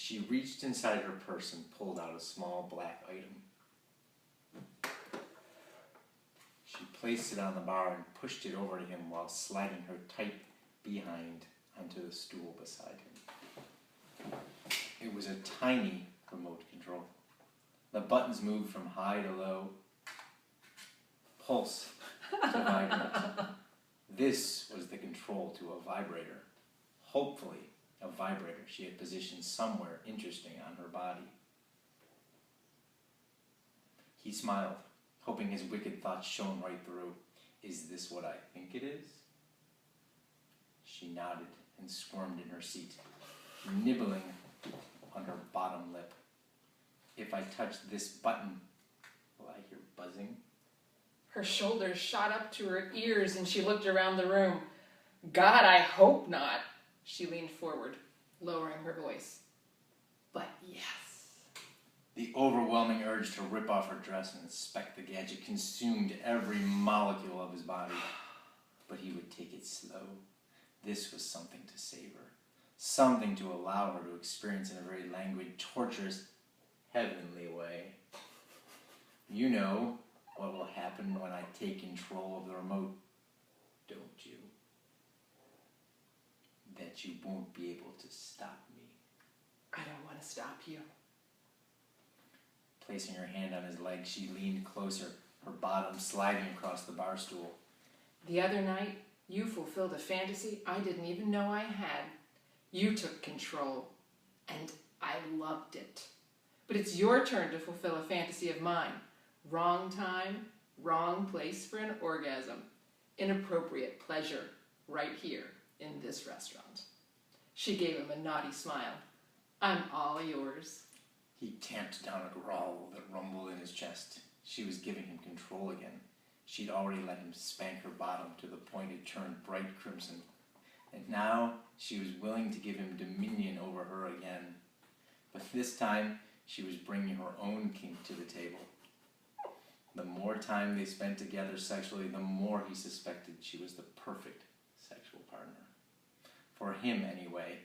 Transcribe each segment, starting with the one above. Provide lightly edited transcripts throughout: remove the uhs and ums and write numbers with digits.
She reached inside her purse and pulled out a small black item. She placed it on the bar and pushed it over to him while sliding her tight behind onto the stool beside him. It was a tiny remote control. The buttons moved from high to low, pulse to vibrate. This was the control to a vibrator. Hopefully, a vibrator she had positioned somewhere interesting on her body. He smiled, hoping his wicked thoughts shone right through. Is this what I think it is? She nodded and squirmed in her seat, nibbling on her bottom lip. If I touch this button, will I hear buzzing? Her shoulders shot up to her ears and she looked around the room. God, I hope not. She leaned forward, lowering her voice. But yes. The overwhelming urge to rip off her dress and inspect the gadget consumed every molecule of his body. But he would take it slow. This was something to savor. Something to allow her to experience in a very languid, torturous, heavenly way. You know what will happen when I take control of the remote, don't you? That you won't be able to stop me. I don't want to stop you. Placing her hand on his leg, she leaned closer, her bottom sliding across the bar stool. The other night, you fulfilled a fantasy I didn't even know I had. You took control, and I loved it. But it's your turn to fulfill a fantasy of mine. Wrong time, wrong place for an orgasm. Inappropriate pleasure, right here in this restaurant. She gave him a naughty smile. I'm all yours. He tamped down a growl that rumbled in his chest. She was giving him control again. She'd already let him spank her bottom to the point it turned bright crimson. And now she was willing to give him dominion over her again. But this time, she was bringing her own kink to the table. The more time they spent together sexually, the more he suspected she was the perfect sexual partner. For him, anyway.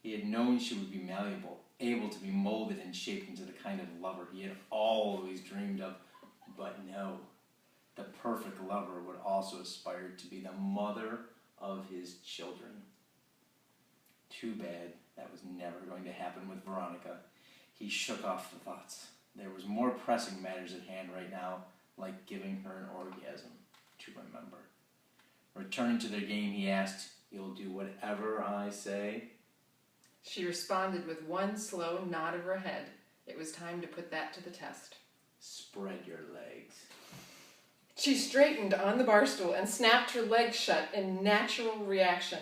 He had known she would be malleable, able to be molded and shaped into the kind of lover he had always dreamed of. But no, the perfect lover would also aspire to be the mother of his children. Too bad that was never going to happen with Veronica. He shook off the thoughts. There was more pressing matters at hand right now, like giving her an orgasm to remember. Returning to their game, he asked, "You'll do whatever I say?" She responded with one slow nod of her head. It was time to put that to the test. Spread your legs. She straightened on the bar stool and snapped her legs shut in natural reaction.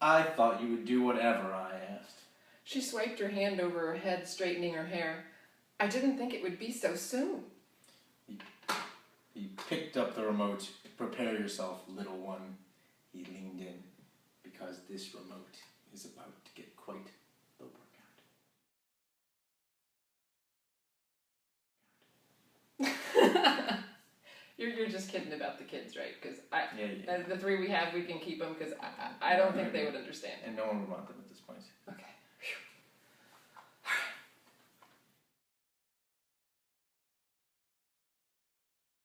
I thought you would do whatever I asked. She swiped her hand over her head, straightening her hair. I didn't think it would be so soon. He picked up the remote. Prepare yourself, little one. He leaned in, because this remote is about to get quite the workout. You're just kidding about the kids, right? Because yeah. The three we have, we can keep them, because I don't think they would understand. And no one would want them at this point. Okay.